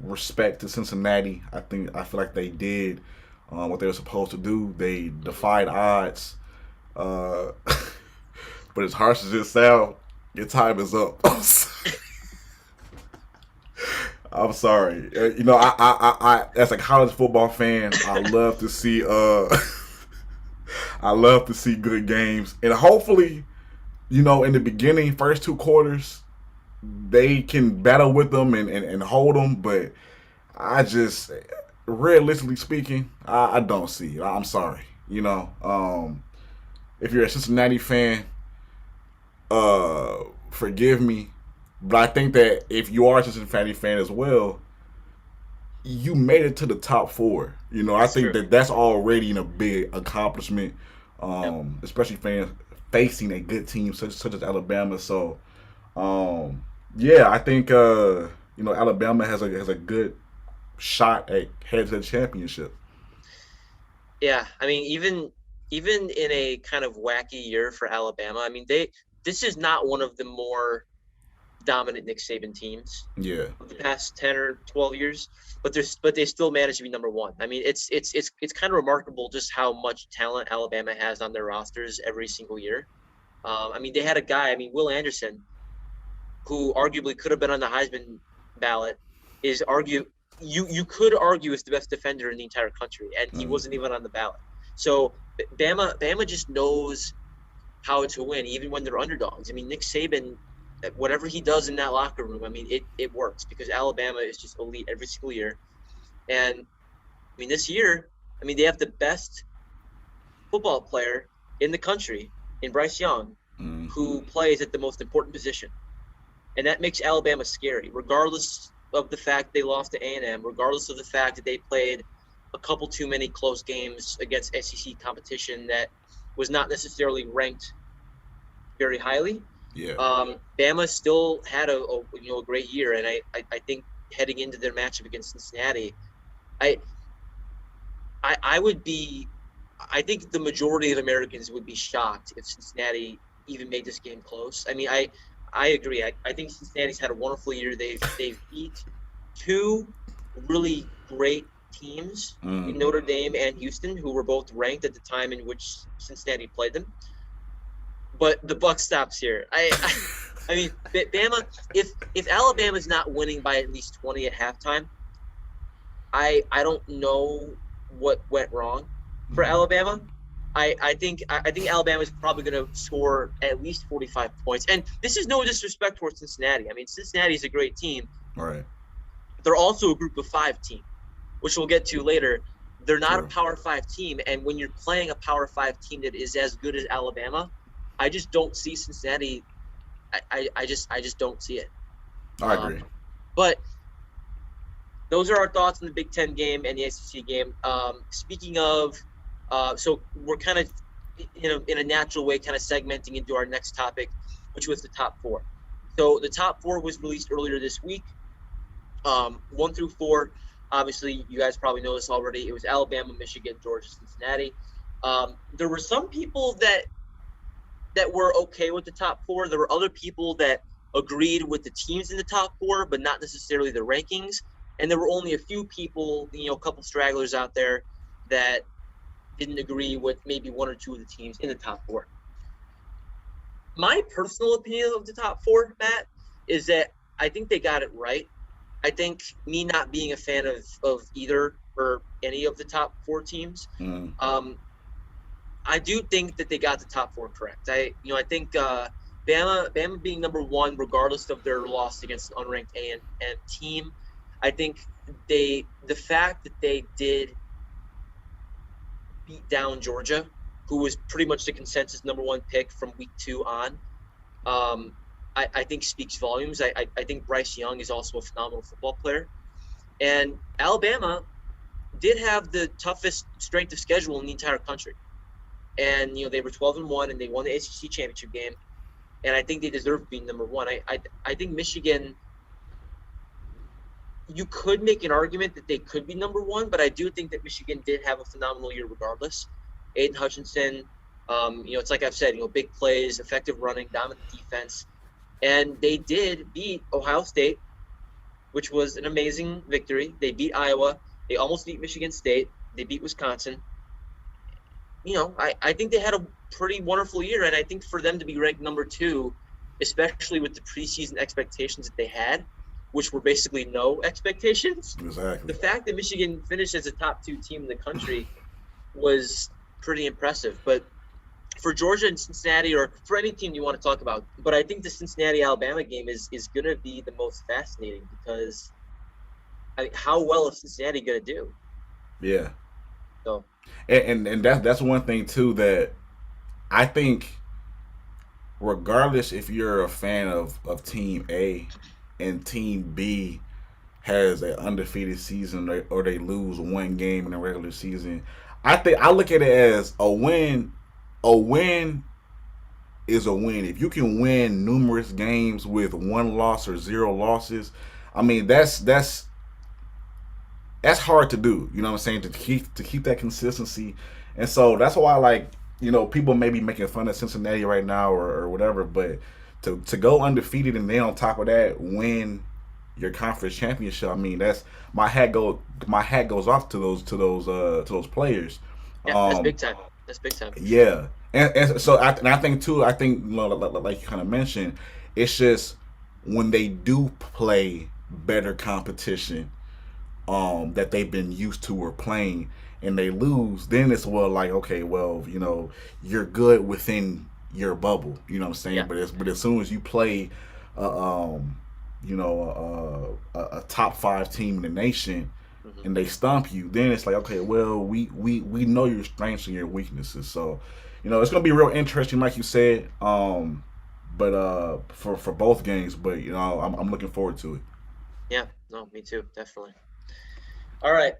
respect to Cincinnati. I feel like they did what they were supposed to do. They defied odds. Uh, but as harsh as it sounds, your time is up. I'm sorry. I as a college football fan, I love to see I love to see good games, and hopefully, in the beginning, first two quarters, they can battle with them and hold them. But I just, realistically speaking, I don't see it. I'm sorry. If you're a Cincinnati fan, forgive me, but I think that if you are a Cincinnati fan as well, you made it to the top four. I That's think true. that that's already a big accomplishment, Yep. especially fans facing a good team such as Alabama. So, yeah, I think Alabama has a good shot at head to the championship. Yeah, I mean, even in a kind of wacky year for Alabama, I mean, this is not one of the more dominant Nick Saban teams Yeah. of the past 10 or 12 years, but they still managed to be number one. I mean, it's kind of remarkable just how much talent Alabama has on their rosters every single year. I mean, they had a guy, I mean, Will Anderson, who arguably could have been on the Heisman ballot, is argue you could argue is the best defender in the entire country, and he Mm. wasn't even on the ballot. So Bama just knows how to win, even when they're underdogs. I mean, Nick Saban, whatever he does in that locker room, I mean, it works because Alabama is just elite every single year. And I mean, this year, I mean, they have the best football player in the country in Bryce Young, Mm-hmm. who plays at the most important position. And that makes Alabama scary, regardless of the fact they lost to A&M, regardless of the fact that they played a couple too many close games against SEC competition that was not necessarily ranked very highly. Yeah. Bama still had a great year, and I think heading into their matchup against Cincinnati, I I would be I think the majority of Americans would be shocked if Cincinnati even made this game close. I mean, I agree. I think Cincinnati's had a wonderful year. They've beat two really great teams in Mm. Notre Dame and Houston, who were both ranked at the time in which Cincinnati played them. But the buck stops here. I mean, Bama. If Alabama's not winning by at least 20 at halftime, I don't know what went wrong for Mm. Alabama. I think Alabama is probably going to score at least 45 points. And this is no disrespect towards Cincinnati. I mean, Cincinnati is a great team. Right. They're also a group of five team, which we'll get to later. They're not a True. power five team. And when you're playing a power five team that is as good as Alabama, I just don't see Cincinnati. I just don't see it. I agree. Um, but those are our thoughts on the Big Ten game and the SEC game. Speaking of, so we're kind of in a natural way, kind of segmenting into our next topic, which was the top four. So the top four was released earlier this week. 1 through 4. Obviously, you guys probably know this already. It was Alabama, Michigan, Georgia, Cincinnati. There were some people that were okay with the top four. There were other people that agreed with the teams in the top four, but not necessarily the rankings. And there were only a few people, a couple stragglers out there that didn't agree with maybe one or two of the teams in the top four. My personal opinion of the top four, Matt, is that I think they got it right. I think me not being a fan of either or any of the top four teams, Mm. um, I do think that they got the top four correct. I think Bama being number one, regardless of their loss against an unranked A and team, I think the fact that they did beat down Georgia, who was pretty much the consensus number one pick from week 2 on, um, I think speaks volumes. I think Bryce Young is also a phenomenal football player, and Alabama did have the toughest strength of schedule in the entire country. And they were 12-1, and they won the ACC championship game. And I think they deserve being number one. I think Michigan. You could make an argument that they could be number one, but I do think that Michigan did have a phenomenal year regardless. Aiden Hutchinson, it's like I've said, big plays, effective running, dominant defense, and they did beat Ohio State, which was an amazing victory. They beat Iowa. They almost beat Michigan State. They beat Wisconsin. I think they had a pretty wonderful year, and I think for them to be ranked number two, especially with the preseason expectations that they had, which were basically no expectations, the Exactly. fact that Michigan finished as a top two team in the country was pretty impressive. But for Georgia and Cincinnati, or for any team you want to talk about, but I think the Cincinnati Alabama game is going to be the most fascinating because how well is Cincinnati going to do? Yeah. So And that's one thing too that I think regardless if you're a fan of Team A and Team B has an undefeated season or they lose one game in the regular season, I think I look at it as a win. A win is a win. If you can win numerous games with one loss or zero losses, I mean that's hard to do. You know what I'm saying? To keep that consistency, and so that's why like people may be making fun of Cincinnati right now or whatever, but to go undefeated and then on top of that win your conference championship, I mean that's my hat goes off to those players. yeah, that's Um, big time. That's big time for sure. yeah, and so I think too. I think like you kind of mentioned, it's just when they do play better competition that they've been used to or playing and they lose, then it's well like okay, well you're good within your bubble. You know what I'm saying? Yeah. But as soon as you play, um, a top five team in the nation Hmm. and they stomp you, then it's like okay, well we know your strengths and your weaknesses. So it's gonna be real interesting, like you said. But for both games, but I'm looking forward to it. Yeah. No, me too. Definitely. All right.